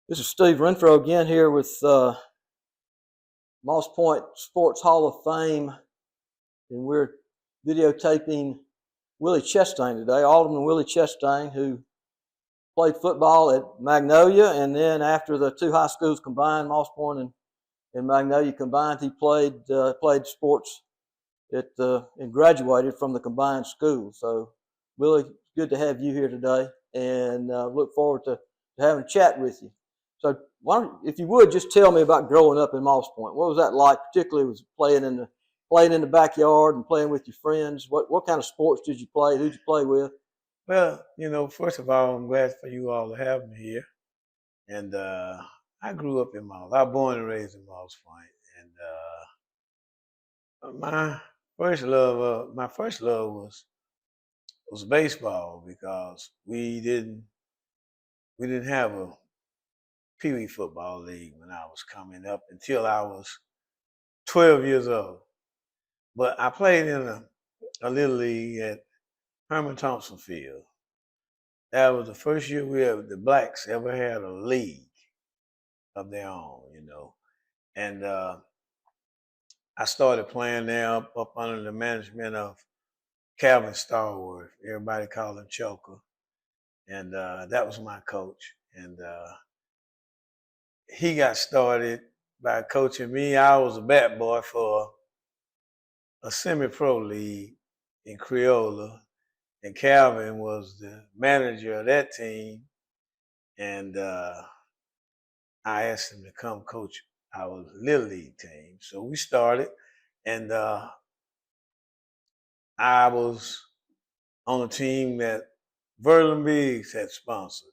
This is Steve Renfro again here with Moss Point Sports Hall of Fame, and we're videotaping Willie Chestang today, Alderman Willie Chestang, who played football at Magnolia, and then after the two high schools combined, Moss Point and Magnolia combined, he played sports and graduated from the combined school. So, Willie, it's good to have you here today, and look forward to having a chat with you. So, if you would, just tell me about growing up in Moss Point. What was that like, particularly with playing in the backyard and playing with your friends? What kind of sports did you play? Who'd you play with? Well, first of all, I'm glad for you all to have me here. And I grew up in Moss. I was born and raised in Moss Point. And my first love was baseball, because we didn't have a Pee Wee football league when I was coming up until I was 12 years old. But I played in a little league at Herman Thompson Field. That was the first year the blacks ever had a league of their own, And I started playing there up under the management of Calvin Starworth. Everybody called him Choker. And that was my coach. And he got started by coaching me. I was a bat boy for a semi-pro league in Creola. And Calvin was the manager of that team. And I asked him to come coach our Little League team. So we started, and I was on a team that Verlin Biggs had sponsored.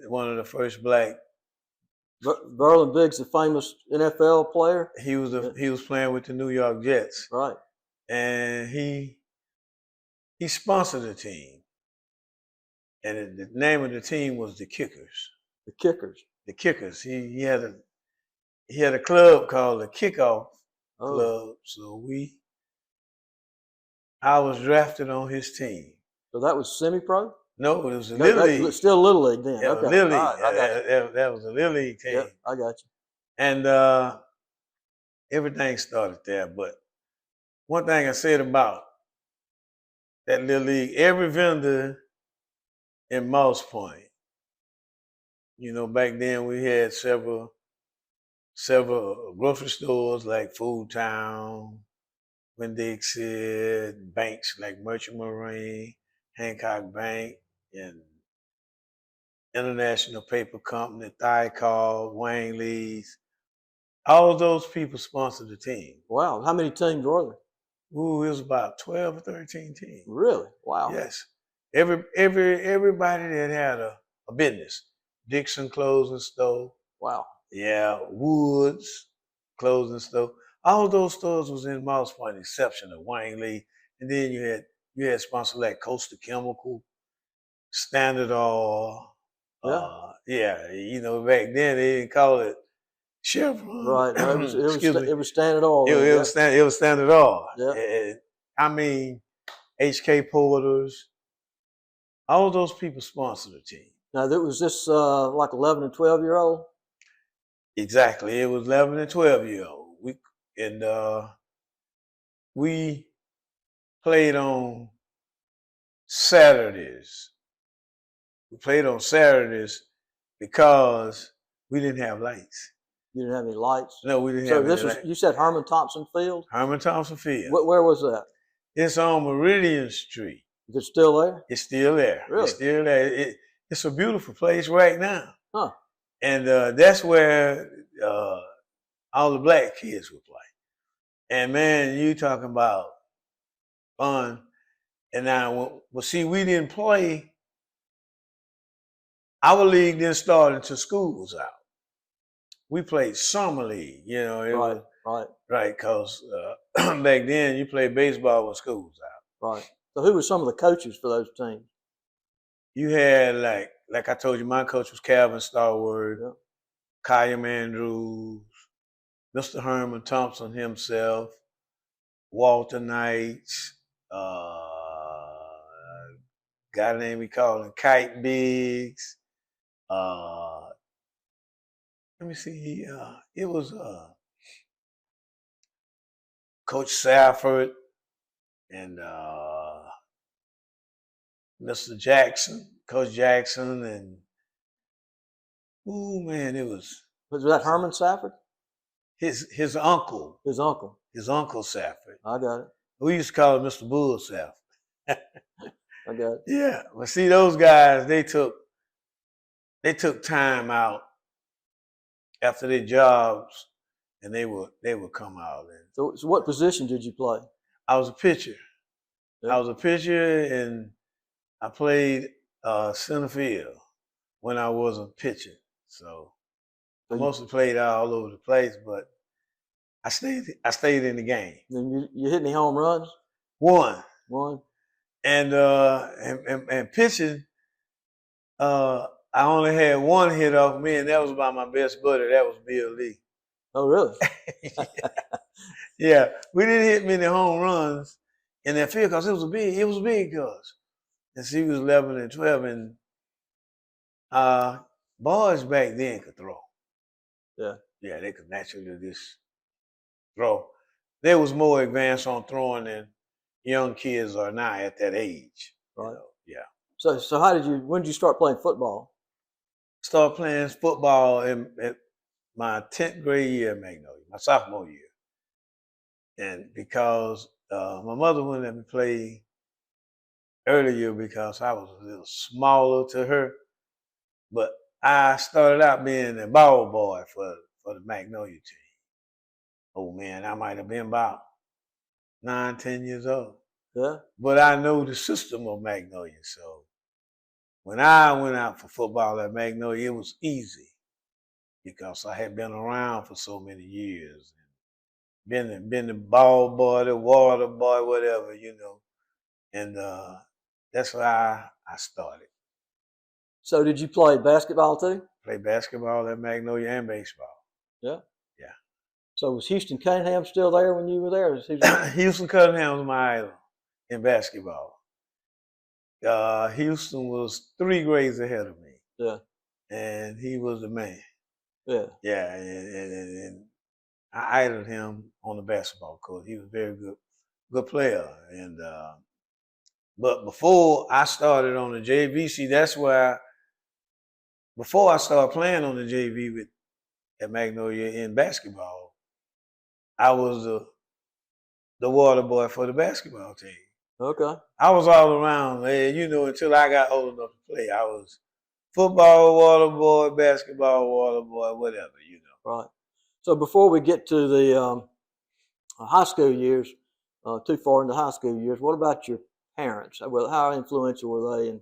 One of the first black. Verlin Biggs, the famous NFL player? He was playing with the New York Jets. Right. And he sponsored the team. And the name of the team was the Kickers. The Kickers. The Kickers. He had a club called the Kickoff Club. So I was drafted on his team. So that was semi-pro? No, it was a Little League. Still Little League then. Yeah, okay. Little League. Right, that was a Little League team. Yep, I got you. And everything started there. But one thing I said about that Little League, every vendor in Moss Point, back then we had several grocery stores like Food Town, Winn-Dixie, banks like Merchant Marine, Hancock Bank, and International Paper Company, Thiokol, Wayne Lee's. All of those people sponsored the team. Wow. How many teams were there? Ooh, it was about 12 or 13 teams. Really? Wow. Yes. Everybody that had a business. Dixon Clothing Store. Wow. Yeah, Woods Clothing Store. All those stores was in Moss Point, exception of Wayne Lee. And then you had sponsors like Coastal Chemical, Standard Oil. Yeah. Back then they didn't call it Chevron. Right. No, it was Standard Oil. It was Standard Oil. Yeah. I mean, HK Porters. All those people sponsored the team. Now, was this like 11 and 12-year-old? Exactly. It was 11 and 12-year-old. We played on Saturdays. We played on Saturdays because we didn't have lights. You didn't have any lights? No, we didn't have any lights. You said Herman Thompson Field? Herman Thompson Field. Where was that? It's on Meridian Street. Is it still there? It's still there. Really? It's still there. It's a beautiful place right now. Huh. And that's where all the black kids would play. And man, you talking about fun. And now, see, we didn't play. Our league didn't start until school was out. We played summer league, Right, because back then you played baseball when school was out. Right. So who were some of the coaches for those teams? You had, like I told you, my coach was Calvin Starworth, yeah. Kyam Andrews, Mr. Herman Thompson himself, Walter Knights, guy named we called him Kite Biggs, let me see. It was Coach Safford and Mr. Jackson, Coach Jackson, and oh man, it was Was that Herman Safford? his uncle, His uncle. his uncle Safford. I got it. We used to call him Mr. Bull Safford. I got it. Yeah, but see, those guys they took time out after their jobs, and they would come out. And So what position did you play? I was a pitcher. Yeah. I was a pitcher, and I played center field when I wasn't pitching. So I mostly played all over the place, but I stayed in the game. Then you hit any home runs? One. And Pitching, I only had one hit off me, and that was by my best buddy. That was Bill Lee. Oh, really? Yeah, we didn't hit many home runs in that field because it was big cause. And she was 11 and 12, and boys back then could throw. Yeah. Yeah, they could naturally just throw. They was more advanced on throwing than young kids are now at that age. Right. You know? Yeah. So when did you start playing football? Started playing football at my 10th grade year at Magnolia, my sophomore year. And because my mother wouldn't let me play earlier because I was a little smaller to her, but I started out being a ball boy for the Magnolia team. Oh man, I might have been about 9, 10 years old. Yeah. But I know the system of Magnolia, so when I went out for football at Magnolia, it was easy because I had been around for so many years and been the ball boy, the water boy, whatever, you know. And that's why I started. So did you play basketball too? Played basketball at Magnolia and baseball. Yeah. Yeah. So was Houston Cunningham still there when you were there? Houston Cunningham was my idol in basketball. Houston was 3 grades ahead of me. Yeah. And he was the man. Yeah. Yeah, and I idoled him on the basketball court. He was a very good player. And but before I started on the JV, see, that's where before I started playing on the JV at Magnolia in basketball, I was the water boy for the basketball team. Okay. I was all around, man, you know, until I got old enough to play. I was football water boy, basketball water boy, whatever, you know. Right. So before we get to the high school years, too far into high school years, what about your parents? Well, how influential were they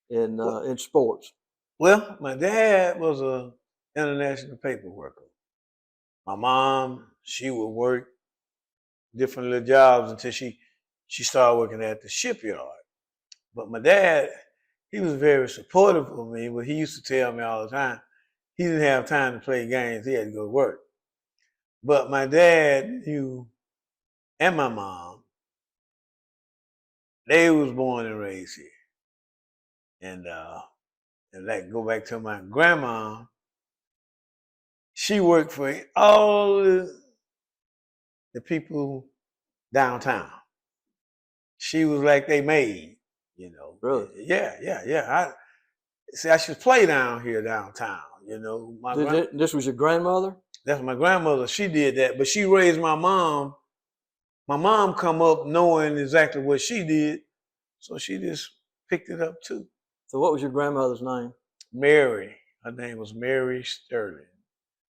in sports? Well, my dad was a international paper worker. My mom, she would work different little jobs until she started working at the shipyard. But my dad, he was very supportive of me, but he used to tell me all the time, he didn't have time to play games, he had to go to work. But my dad knew, and my mom, they was born and raised here. And like go back to my grandma, she worked for all the people downtown. She was like they maid, you know. Really? Yeah. I should play down here downtown, you know. This was your grandmother? That's my grandmother. She did that, but she raised my mom. My mom come up knowing exactly what she did, so she just picked it up too. So what was your grandmother's name? Mary. Her name was Mary Sterling.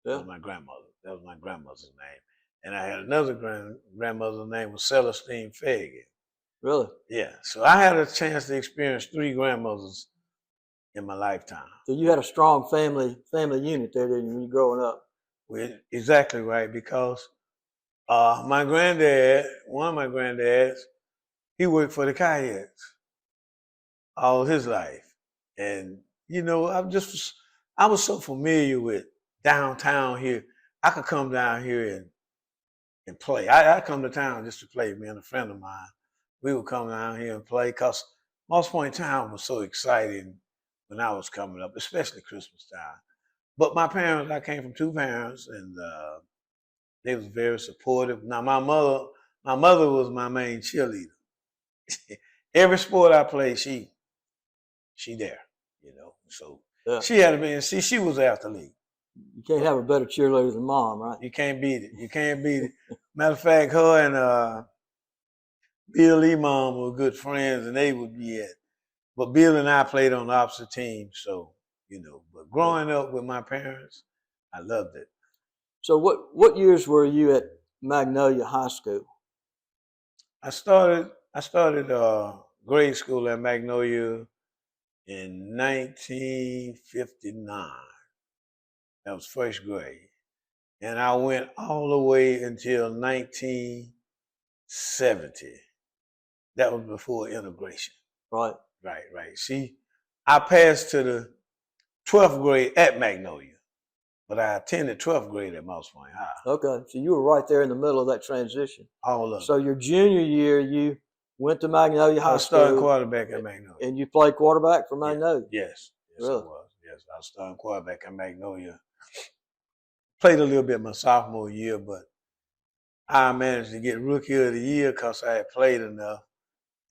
Yeah. That was my grandmother. That was my grandmother's name. And I had another grandmother's name was Celestine Fagan. Really? Yeah. So I had a chance to experience 3 grandmothers in my lifetime. So you had a strong family unit there, didn't you, when you were growing up? Well, exactly right, because my granddad, one of my granddads, he worked for the Cayets all his life. And, you know, I was so familiar with downtown here. I could come down here and play. I come to town just to play. Me and a friend of mine, we would come down here and play because Moss Point Town was so exciting when I was coming up, especially Christmas time. But my parents, I came from two parents, and they was very supportive. Now my mother was my main cheerleader. Every sport I played, she there, So Yeah. she had to be, and she was an athlete. You can't have a better cheerleader than mom, right? You can't beat it. You can't beat it. Matter of fact, her and Bill Lee mom were good friends, and they would be at. But Bill and I played on the opposite teams, so But growing up with my parents, I loved it. So what years were you at Magnolia High School? I started grade school at Magnolia in 1959. That was first grade. And I went all the way until 1970. That was before integration. Right. Right. See, I passed to the 12th grade at Magnolia, but I attended 12th grade at Moss Point High. Okay. So you were right there in the middle of that transition. All of So it. your junior year, you went to Magnolia High I was School. starting quarterback at Magnolia. And you played quarterback for Magnolia? Yes, Really? I was. Yes, I was starting quarterback at Magnolia. Played a little bit my sophomore year, but I managed to get Rookie of the Year because I had played enough.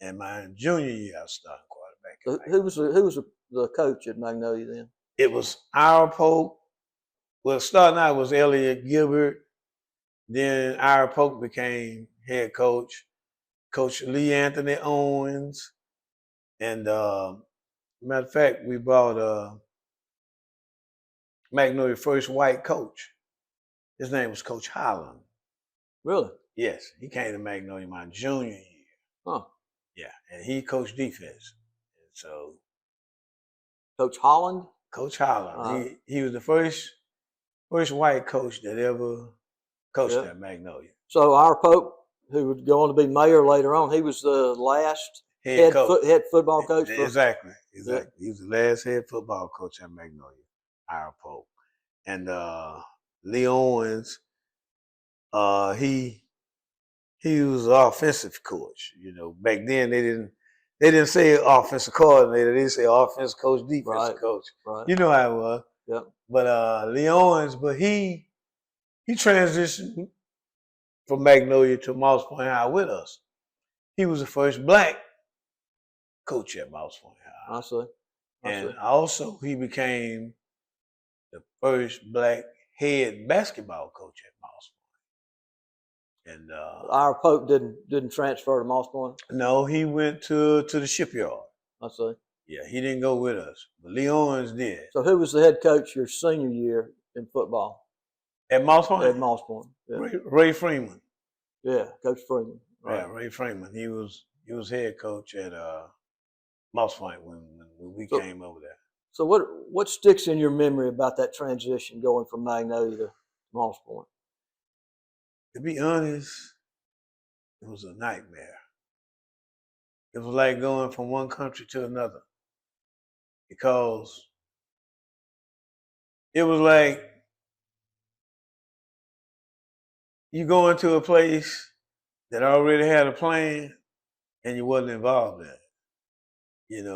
And my junior year, I was starting quarterback. So who was the coach at Magnolia then? It was Ira Polk. Well, starting out was Elliot Gilbert. Then Ira Polk became head coach. Coach Lee Anthony Owens. And matter of fact, we brought Magnolia's first white coach. His name was Coach Holland. Really? Yes, he came to Magnolia my junior year. Huh. Yeah, and he coached defense. And so Coach Holland? Coach Holland, he was the first white coach that ever coached at Magnolia. So our Pope, who would go on to be mayor later on, he was the last head football coach. Exactly. Yeah. He was the last head football coach at Magnolia, our Pope. And Lee Owens, he was an offensive coach. Back then they didn't say offensive coordinator, they say offensive coach, defensive coach. Right. You know how it was. Yeah. But Lee Owens, he transitioned from Magnolia to Moss Point High with us. He was the first black coach at Moss Point High. I see. And also he became the first black head basketball coach at Moss Point. And our Pope didn't transfer to Moss Point? No, he went to the shipyard. I see. Yeah, he didn't go with us, but Lee Owens did. So who was the head coach your senior year in football? At Moss Point? At Moss Point. Yeah. Ray Freeman. Yeah, Coach Freeman. Right. Yeah, Ray Freeman. He was head coach at Moss Point when we came over there. So what sticks in your memory about that transition going from Magnolia to Moss Point? To be honest, it was a nightmare. It was like going from one country to another. Because it was like you go into a place that already had a plan and you wasn't involved in it.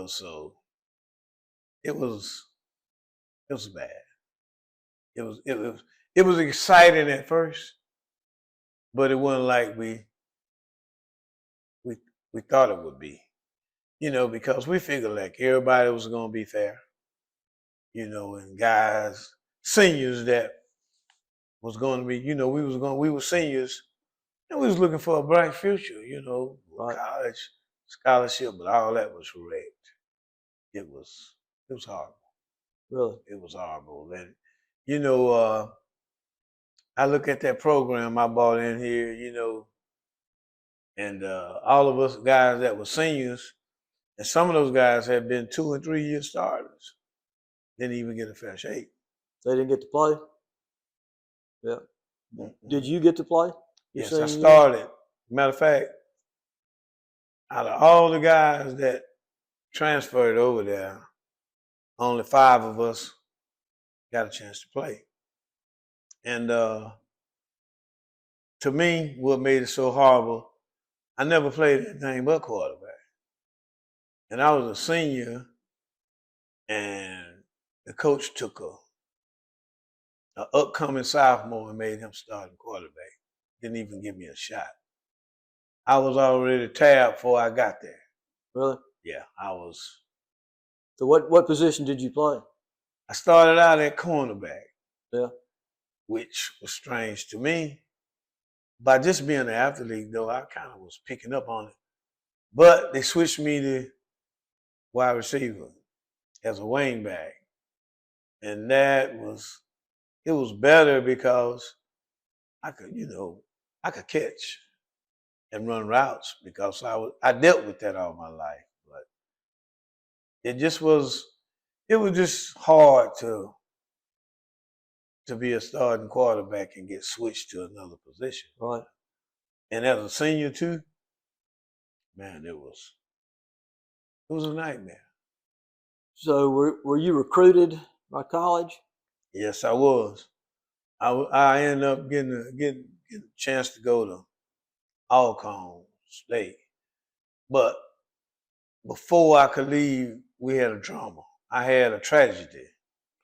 So it was bad. It was exciting at first, but it wasn't like we thought it would be. Because we figured like everybody was gonna be fair. And guys, seniors that was going to be, we were seniors, and we was looking for a bright future, college, scholarship, but all that was wrecked. It was horrible. Really? It was horrible. And, I look at that program I bought in here, and all of us guys that were seniors, and some of those guys had been 2 and 3 year starters, didn't even get a fair shake. They didn't get to play? Yeah. Mm-hmm. Did you get to play? Yes, I started. Matter of fact, out of all the guys that transferred over there, only 5 of us got a chance to play. And to me, what made it so horrible, I never played anything but quarterback. And I was a senior, and the coach took an upcoming sophomore and made him starting quarterback. Didn't even give me a shot. I was already tabbed before I got there. Really? Yeah, I was. So what position did you play? I started out at cornerback. Yeah. Which was strange to me. By just being an athlete, though, I kind of was picking up on it. But they switched me to wide receiver as a wingback. And it was better because I could catch and run routes because I dealt with that all my life. But it was just hard to be a starting quarterback and get switched to another position. Right. And as a senior too, man, it was a nightmare. So were you recruited by college? Yes, I was. I ended up getting a chance to go to Alcorn State, but before I could leave, we had a drama. I had a tragedy.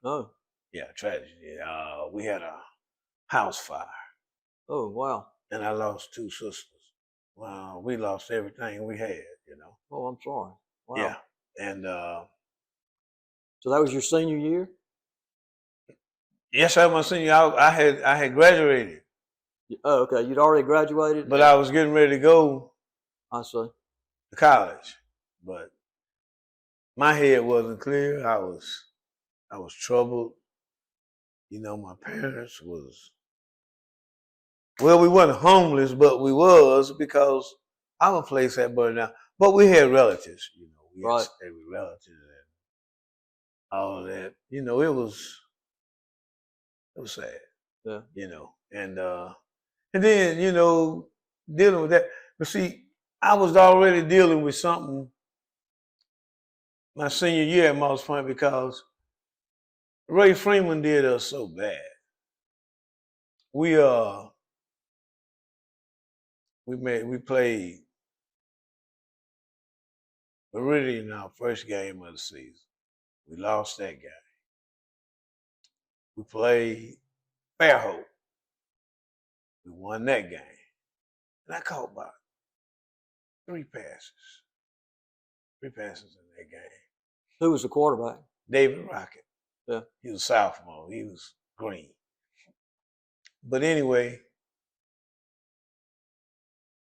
Oh. Yeah, tragedy. We had a house fire. Oh, wow. And I lost 2 sisters. Well, we lost everything we had, you know. Oh, I'm sorry. Wow. Yeah, and so that was your senior year? yes, I was my senior. I had graduated. Oh, okay. You'd already graduated? But I was getting ready to go I see. to college. But my head wasn't clear. I was troubled. You know, my parents was, well, we wasn't homeless, but we was because our place had burned down. But we had relatives, you know. We had to stay with relatives and all of that. You know, it was sad. Yeah. You know. And then, you know, dealing with that. But see, I was already dealing with something my senior year at Moss Point because Ray Freeman did us so bad. We played Meridian in our first game of the season. We lost that game. We played Fairhope. We won that game. And I caught about 3 passes. 3 passes in that game. Who was the quarterback? David Rocket. Yeah. He was a sophomore. He was green. But anyway,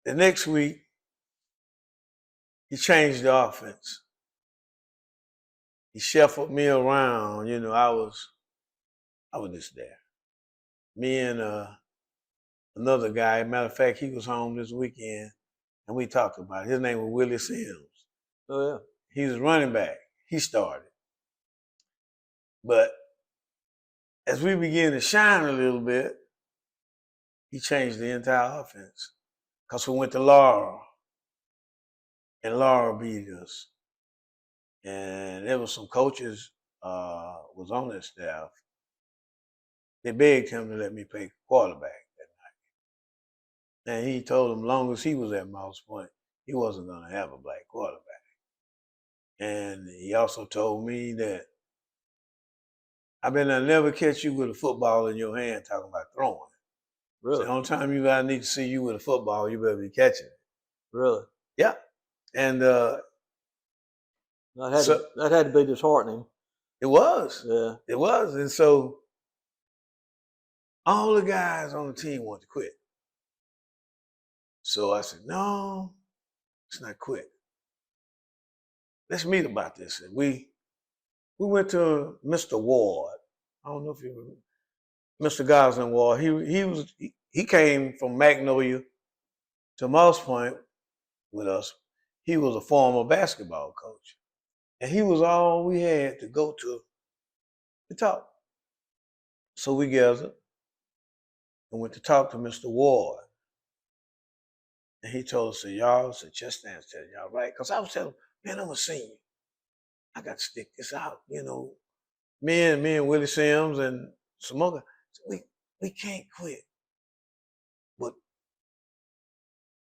the next week, he changed the offense. He shuffled me around. You know, I was just there. Me and another guy, matter of fact, he was home this weekend, and we talked about it. His name was Willie Sims. Oh, yeah. He was running back. He started. But as we began to shine a little bit, he changed the entire offense. Because we went to Laurel, and Laurel beat us. And there was some coaches was on that staff. They begged him to let me play quarterback that night. And he told them long as he was at Moss Point, he wasn't going to have a black quarterback. And he also told me that I better never catch you with a football in your hand talking about throwing. Really? So the only time you gotta need to see you with a football, you better be catching it. Really? Yeah. And that had to be disheartening. It was. Yeah. It was. And so all the guys on the team wanted to quit. So I said, no, let's not quit. Let's meet about this. And we went to Mr. Ward. I don't know if you remember. Mr. Gosling Ward. He came from Magnolia to Moss Point with us. He was a former basketball coach. And he was all we had to go to talk. So we gathered and went to talk to Mr. Ward. And he told us, y'all, Chestang's telling y'all, right? Because I was telling him, man, I'm a senior. I got to stick this out. You know, me and Willie Sims and some other, we can't quit. But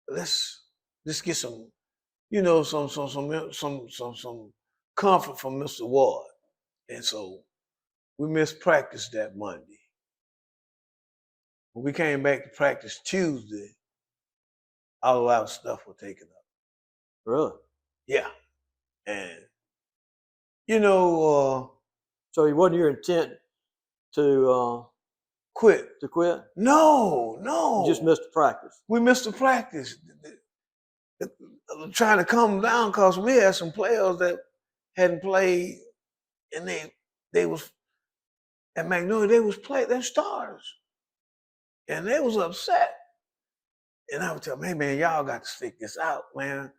let's get some, you know, some comfort from Mr. Ward. And so we missed practice that Monday. When we came back to practice Tuesday, all of our stuff was taken up. Really? Yeah. And, you know, So it wasn't your intent to quit. quit? No, no. You just missed the practice. We missed the practice. Trying to calm down because we had some players that hadn't played, and they was at Magnolia. They're stars, and they was upset. And I would tell them, hey man, y'all got to stick this out, man.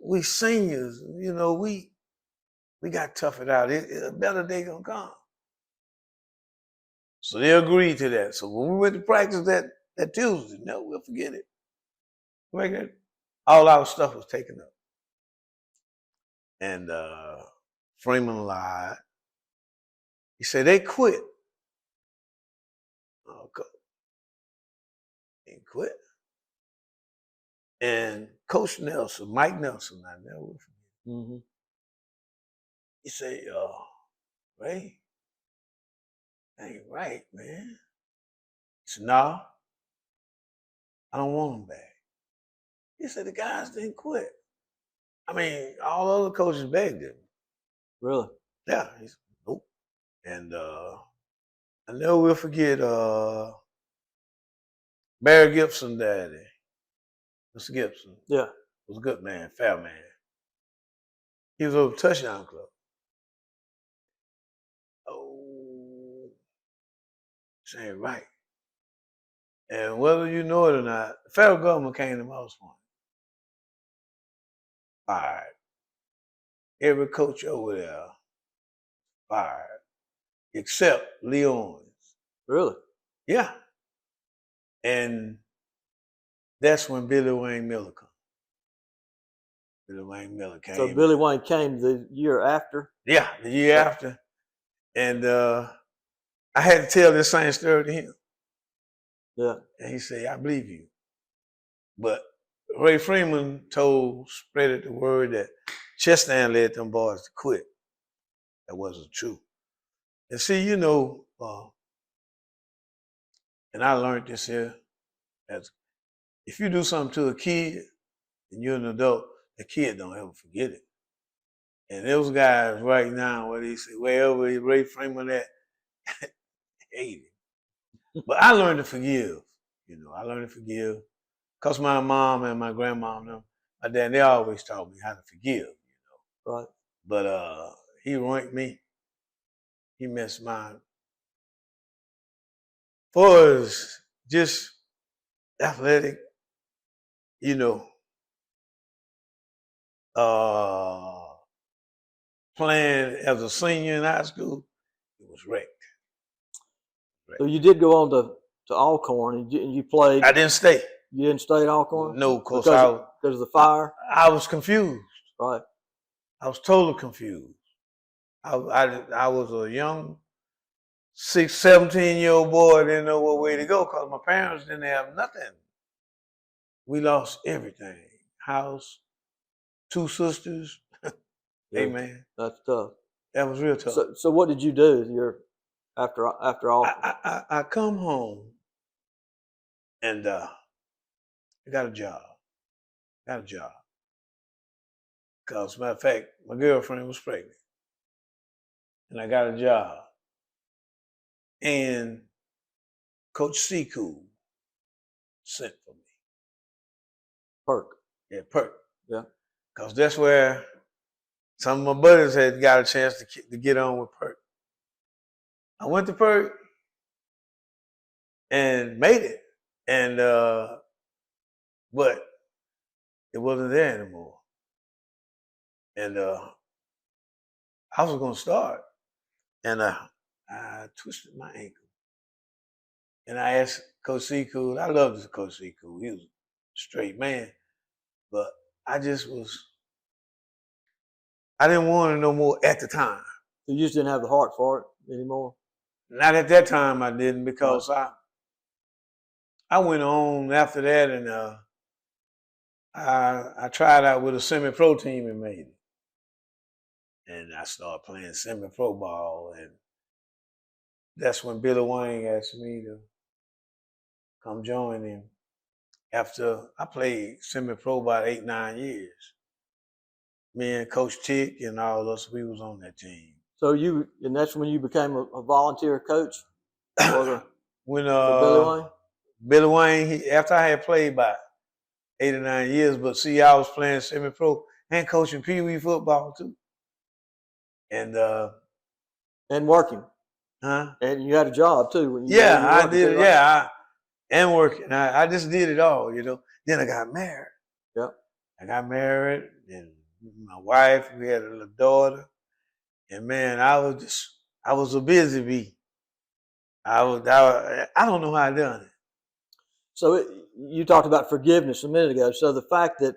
We seniors, you know, we got to tough it out. A better day gonna come. So they agreed to that. So when we went to practice that Tuesday, no, we'll forget it. All our stuff was taken up. And Freeman lied. He said they quit. Okay. They quit. And Coach Nelson, Mike Nelson, I never will forget. Mm-hmm. He said, Ray, that ain't right, man. He said, no, I don't want them back. He said the guys didn't quit. I mean, all other coaches begged him. Really? Yeah. He said, nope. And I never will forget Barry Gibson daddy. Mr. Gibson. Yeah. Was a good man, fair man. He was over Touchdown Club. Oh, this ain't right. And whether you know it or not, the federal government came to Moss Point. Fired. Every coach over there fired, except Lee Owens. Really? Yeah. And that's when Billy Wayne Miller come. Billy Wayne Miller came. So Billy Wayne came the year after? Yeah, the year after. And I had to tell this same story to him. Yeah. And he said, I believe you. But Ray Freeman spreaded the word that Chestang led them boys to quit. That wasn't true. And see, you know, and I learned this here, as if you do something to a kid and you're an adult, the kid don't ever forget it. And those guys right now, where they say, wherever Ray Freeman at, hate him. But I learned to forgive. You know, I learned to forgive. Because my mom and my grandma and them, my dad, they always taught me how to forgive, you know. Right. But he ranked me. He messed mine. For us, just athletic, you know, playing as a senior in high school, it was wrecked. So you did go on to Alcorn, and you played. I didn't stay. You didn't stay at Alcorn? No, because of the fire? I was confused. Right. I was totally confused. I was a young 17-year-old boy, didn't know what way to go because my parents didn't have nothing. We lost everything. House, 2 sisters. Yeah. Hey man. That's tough. That was real tough. So what did you do after Alcorn? I come home and I got a job. Because, as a matter of fact, my girlfriend was pregnant. And I got a job. And Coach Seacool sent for me. Perk. Yeah, Perk. Yeah. Because that's where some of my buddies had got a chance to get on with Perk. I went to Perk and made it. And but it wasn't there anymore. And I was gonna start. And I twisted my ankle. And I asked Coach Seacool, I loved Coach Seacool. He was a straight man. But I didn't want it no more at the time. You just didn't have the heart for it anymore? Not at that time I didn't, because I went on after that, and I tried out with a semi-pro team and made it. And I started playing semi-pro ball, and that's when Billy Wayne asked me to come join him after I played semi-pro about 8, 9 years. Me and Coach Tick and all us, we was on that team. So and that's when you became a volunteer coach for when Billy Wayne? Billy Wayne, after I had played about 8 or 9 years, but see, I was playing semi-pro and coaching Pee Wee football too. And working. Huh? And you had a job too. When you, yeah, you I did. too, right? Yeah, and working. I just did it all, you know. Then I got married. Yep. I got married, and my wife, we had a little daughter. And man, I was a busy bee. I don't know how I done it. So you talked about forgiveness a minute ago. So the fact that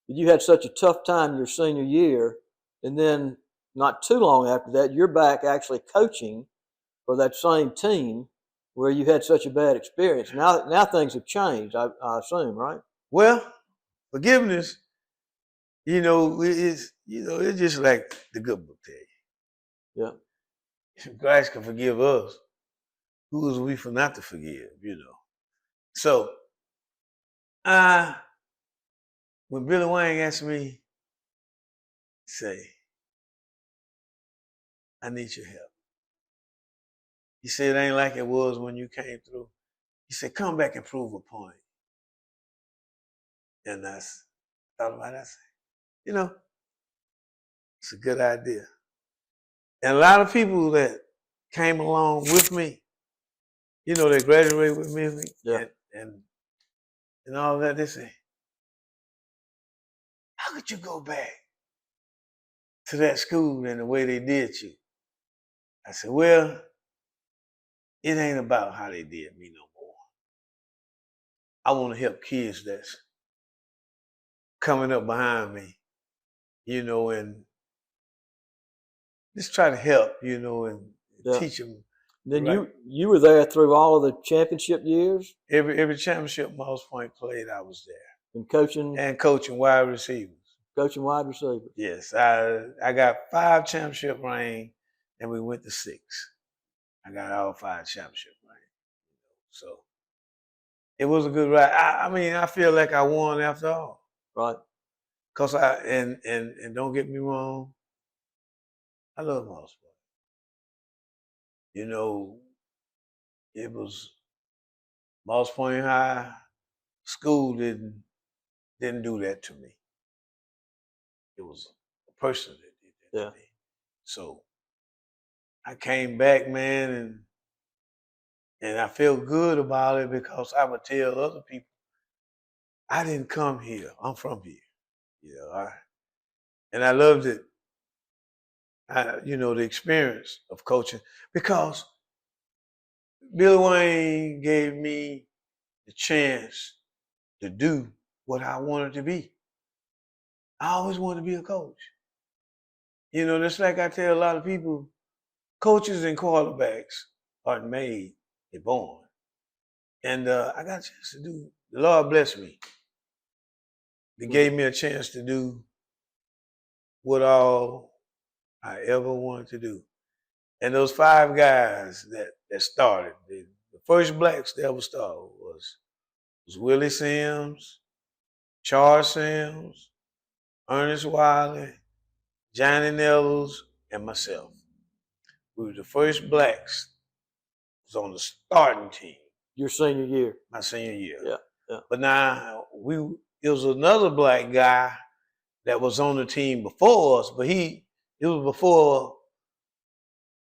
you had such a tough time your senior year, and then not too long after that, you're back actually coaching for that same team where you had such a bad experience. Now things have changed, I assume, right? Well, forgiveness, it's just like the good book tell you. Yeah. If Christ can forgive us, who is we for not to forgive, So when Billy Wayne asked me, say, I need your help. He said, it ain't like it was when you came through. He said, come back and prove a point. And I thought about it. I said, it's a good idea. And a lot of people that came along with me, they graduated with me Yeah. and all that, they say, how could you go back to that school and the way they did you? I said, well, it ain't about how they did me no more. I want to help kids that's coming up behind me, and just try to help, and teach them. Then you were there through all of the championship years? Every championship Moss Point played, I was there. And coaching wide receivers. Coaching wide receivers. Yes, I got 5 championship rings, and we went to 6. I got all 5 championship rings. So it was a good ride. I feel like I won after all. Right. Cause and don't get me wrong, I love Moss Point. It was Moss Point High School didn't do that to me. It was a person that did that to me. So I came back, man, and I feel good about it because I would tell other people, I didn't come here. I'm from here. And I loved it. The experience of coaching, because Billy Wayne gave me the chance to do what I wanted to be. I always wanted to be a coach. Just like I tell a lot of people, coaches and quarterbacks aren't made, they're born. And I got a chance to do, the Lord blessed me. He gave me a chance to do what all I ever wanted to do. And those 5 guys that started, the first blacks that ever started was Willie Sims, Charles Sims, Ernest Wiley, Johnny Nells, and myself. We were the first blacks was on the starting team. Your senior year. My senior year. Yeah. But now it was another black guy that was on the team before us, but it was before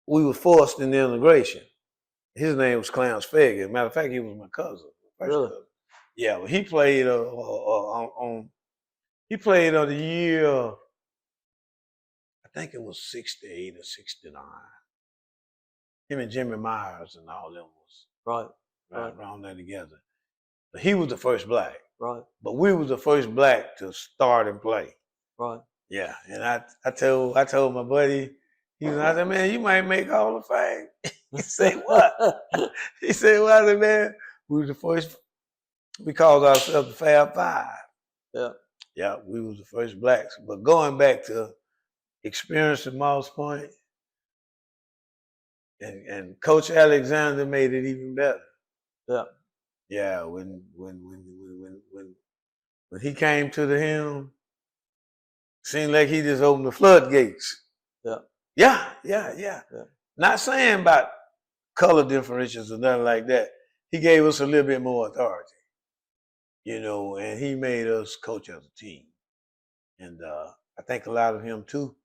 we were forced into integration. His name was Clarence Fagan. Matter of fact, he was my cousin. Really? Cousin. Yeah, well, he played on the year, I think it was 68 or 69. Him and Jimmy Myers and all them was right around there together. But he was the first black. Right. But we was the first black to start and play. Right. Yeah. And I told my buddy, I said, man, you might make Hall of Fame. He said, what? He said, well, I said, man, we was the first, we called ourselves the Fab Five. Yeah. Yeah, we was the first blacks. But going back to experience at Moss Point, and Coach Alexander made it even better. Yeah. Yeah, when he came to the helm, seemed like he just opened the floodgates. Yeah. Yeah. Not saying about color differentials or nothing like that. He gave us a little bit more authority, and he made us coach as a team. And I think a lot of him too,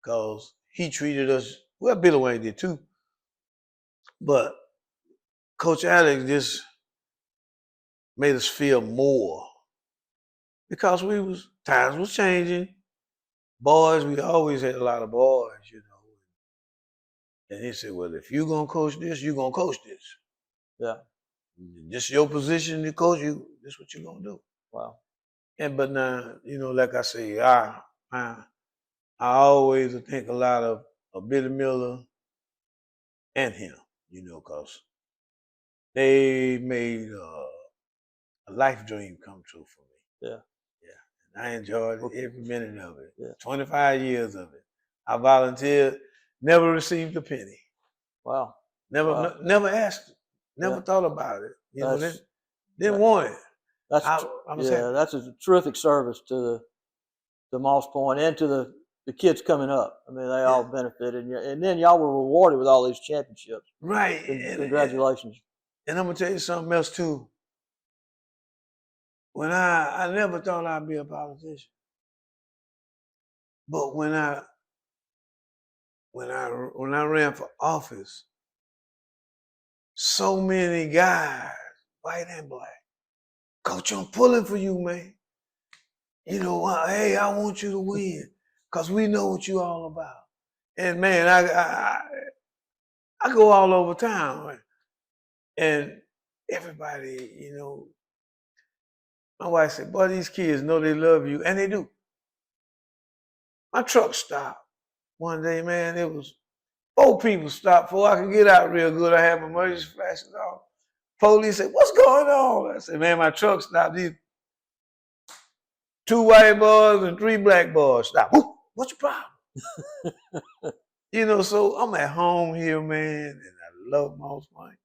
because he treated us, well, Billy Wayne did too, but Coach Alex just made us feel more because times was changing. Boys, we always had a lot of boys, And he said, well, if you're going to coach this, you're going to coach this. Yeah. This is your position to coach you. This is what you're going to do. Wow. But now, like I say, I always think a lot of Billy Miller and him, because they made a life dream come true for me. Yeah. And I enjoyed every minute of it. Yeah. 25 years of it. I volunteered, never received a penny. Wow. Never asked, never thought about it. Didn't want it. That's a terrific service to the Moss Point and to the kids coming up. I mean, they all benefited, and then y'all were rewarded with all these championships. Right. Congratulations. And I'm gonna tell you something else too. When I never thought I'd be a politician, but when I ran for office, so many guys, white and black, Coach, I'm pulling for you, man. Hey, I want you to win because we know what you're all about. And man, I go all over town, right? And everybody, my wife said, boy, these kids know they love you, and they do. My truck stopped one day, man. It was 4 people stopped before I could get out real good. I had my emergency flashes off. Police said, what's going on? I said, man, my truck stopped. These 2 white boys and 3 black boys stopped. What's your problem? So I'm at home here, man, and I love Moss Point.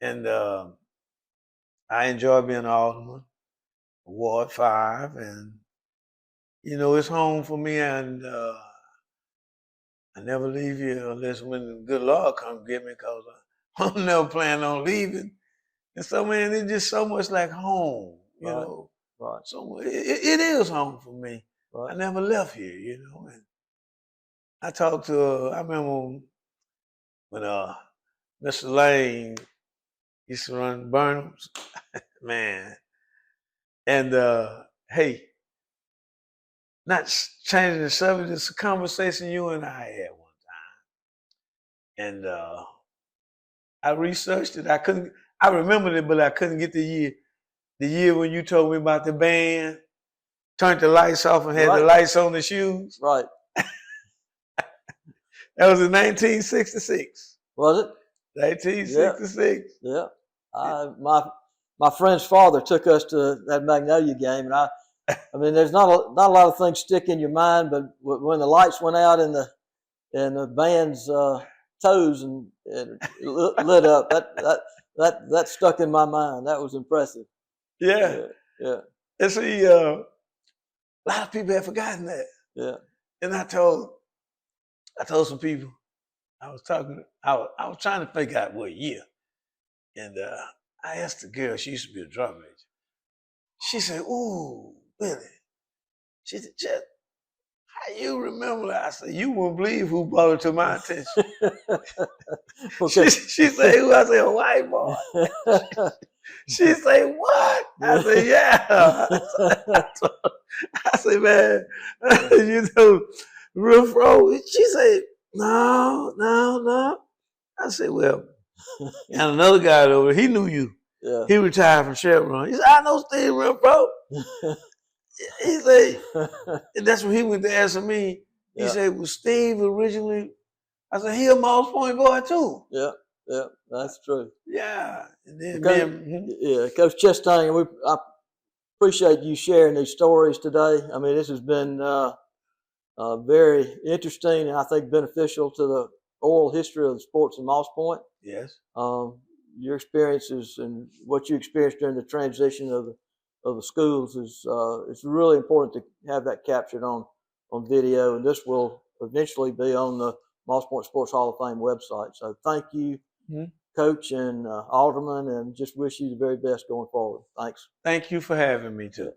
And I enjoy being an alderman, Ward 5, and it's home for me, and I never leave here unless when the good Lord come get me, because I'm never planning on leaving. And so, man, it's just so much like home, you know. Right. So it is home for me. Right. I never left here, And I talked to, I remember when Mr. Lane used to run Burnham's, man. And hey, not changing the subject, it's a conversation you and I had one time. And I researched it. I remembered it, but I couldn't get the year. The year when you told me about the band, turned the lights off and had the lights on the shoes. Right. That was in 1966. Was it? 1966. Yeah. My friend's father took us to that Magnolia game, and I mean, there's not a lot of things stick in your mind, but when the lights went out in the band's toes and lit up, that stuck in my mind. That was impressive. Yeah. And see, a lot of people have forgotten that. Yeah. And I told some people, I was trying to figure out what year. And I asked the girl, she used to be a drum major. She said, ooh, Billy. She said, Jeff, how you remember that? I said, you won't believe who brought it to my attention. Okay. She said, who? I said, a white boy. She said, what? I said, yeah. I said, man, real fro. She said, no. I said, well, and another guy over, he knew you. Yeah. He retired from Chevron. He said, I know Steve real fro. He said, and that's when he went to answer me. He said, was Steve originally? I said, he a Moss Point boy too. Yeah, that's true. Yeah. And then Coach Chestang, I appreciate you sharing these stories today. I mean, this has been very interesting and I think beneficial to the oral history of the sports in Moss Point. Yes. your experiences and what you experienced during the transition of the schools is it's really important to have that captured on video, and this will eventually be on the Moss Point Sports Hall of Fame website. So thank you, Coach and Alderman, and just wish you the very best going forward. Thanks. Thank you for having me too.